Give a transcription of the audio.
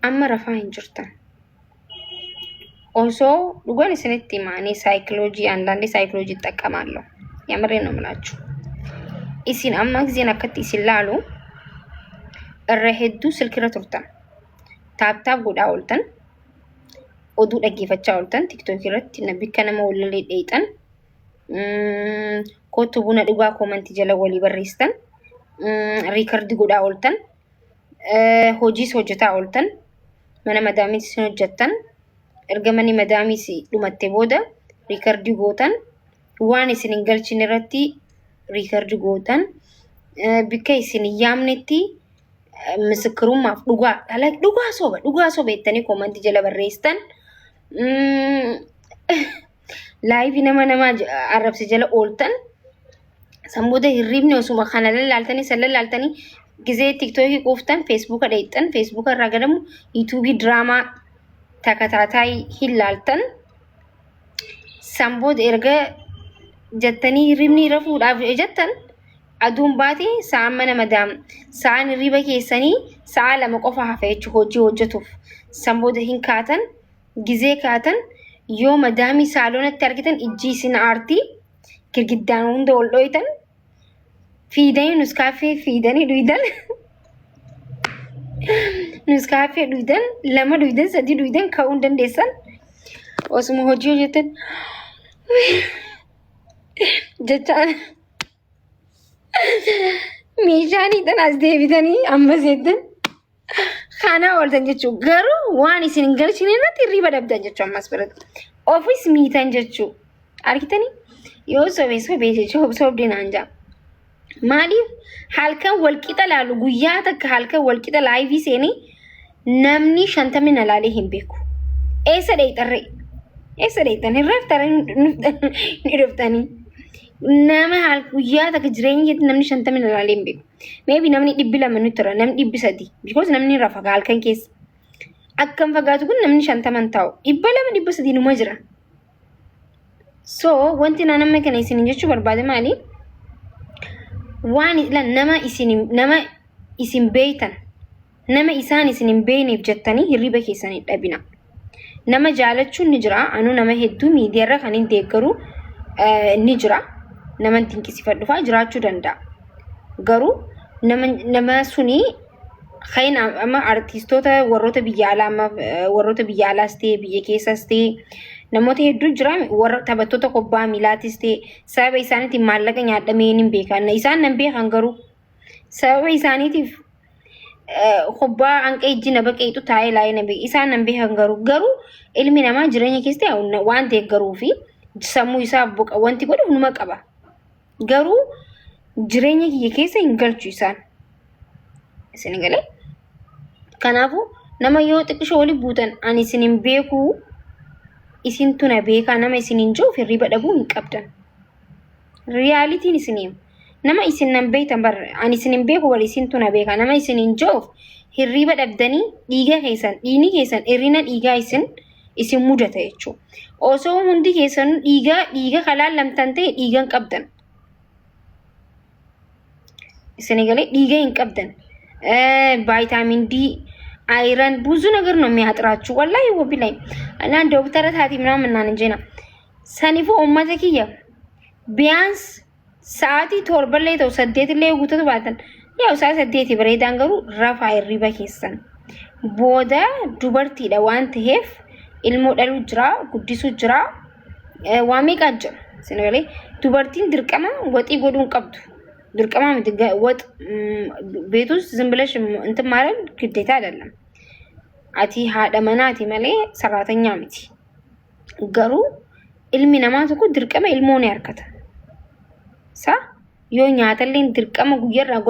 amma rafaa hin jirtan. Osoo dhugaan isinitti himaanii saayikoloojii አንዳንዴ saayikoloojii እጠቀማለሁ የምሬን ነው የምላችሁ isin amma ጊዜን akkatti isin laalu irra hedduu silkirra turtan taaptaap godhaa ooltan oduu dhaggeeffachaa ooltan tiktok irratti nabikka nama walalee dheeytan kootu buna dhugaa koomenti jala walii barreessan riikardi godhaa ooltan hojiis hojjetaa ooltan mana madaamiis hojjettan ergamani madaamiis dhumatte booda riikardi gootan waan isin hin galchine irratti riikardi gootan bikka isin yaamnetti ምስክሩማፍ dhugaa soba ettanii koomenti jala barreessan live nama arrabsi jala ooltan sambuda hirribni osuma kana lalaaltanii sallalaaltanii gizee tiktok qoftan facebook dheeytan facebook irraa gadamu youtube drama takataatai hilaaltan sambuda erga jettanii hirribni rafuudhaaf jettan aduun baate sa'aan mana madam sa'aan riba keessanii sa'a lama qofa hafa jechuu hojii hojjetuuf sambuda hin kaatan gizee kaatan yoo madami saalonatti argitan ijji isin aartii girgiddaan hunda ol dhoytan fiidanii nuskaafee fiidanii dhuydan nuskaafee dhuydan lama dhuydan sadii dhuydan ka'uu hin dandeessan osuma hojii hojjetan jechaan meeshaaniidhaan as deebitanii ammas jettan kanaa ooltan jechuun garuu waan isin hin galchine irratti hirriba dhabdan jechuu ammas biratti ofis miitan jechuu argitanii yoo sobee jechuu sobdeen hanjaa maaliif halkan walqixa laalu guyyaa takka halkan walqixa laayivii seenii namni 50 na laalee hin beeku eessa dheeytan hin raftanii nama hal guyyaa takka jireenya namni 50 na laalee hin beeku maybe namni 200 nutti tura namni 300 because namni rafa halkan keessa akkam fagaatu kun namni 50 taa'u 200 300 numa jira so wanti nama kana isin jechuu barbaade maali waan ila nama isin beeytan nama isaan isin hin beeyneef jettanii hirriba keessanii dhabina nama jaalachuun ni jira anu nama hedduu miidiyaa irra kan hin deeggaru ni jira nama dinqisiifadhufa jiraachuu danda'a garuu nama suni khayna amma artistoota warroota biyya alaas ta'e biyya keessaas ta'e namoota hedduu jira warra taphattoota kubbaa miilaatis ta'e sababa isaaniitiif maallaqa nyaadhamee hin beekan isaan nan beekan garuu sababa isaaniitiif kubbaa hanqa ijji na baqeetu taa'ee laayee na beekan isaan nan beekan garuu ilmi namaa jireenya keessatti waan deeggaruu fi sammuu isaa boqa wanti godhuuf numa qaba garuu jireenya kiyya keessa hin galchu isaan isin galee kanaafuu nama yoo xiqqishoo wali buutan ani isin hin beeku isin tuna beekaa nama isin hin jiruuf hirriba dhabuu hin qabdan riyaalitiin isin himu nama isin nan beektan bar ani isin hin beeku wal isin tuna beekaa nama isin hin jiruuf hirriba dhabdanii dhiigni keessan irrina dhiigaa isin mudata jechuudha osoo hundi keessan dhiiga kalaallamtan ta'e dhiigan qabdan isin galee dhiiga hin qabdan ቫይታሚን ዲ አይረን ብዙ ነገር ነው የሚያጥራችሁ ወላሂ ወቢላይ እና ዶክተር ታቲ ምናምን እና እንጀና ሰኒፎ ኡመተኪያ ቢያንስ ሰዓቲ ቶርበላይ ተው ሰዴት ላይ ጉተቱ ባተን ያው ሰዴት ብሬዳን ገሩ ረፋ ይሪባ ኬሰን ቦዳ ዱበርቲ ለዋንት ሄፍ ilmo dhalu jira guddisu jira waamee qaajja sinagalee dubartiin dirqama waxii godhuun qabdu dirqama miti ወጥ ቤት ውስጥ ዝም ብለሽ እንትን ማረግ ግዴታ አይደለም አቲ ሃደ መናቲ ማለ ሰራተኛ ምቲ ገሩ ilmi namaa tokko dirqama ilmoon yarkata sa yoo nyaatalen dirqama guyyarraa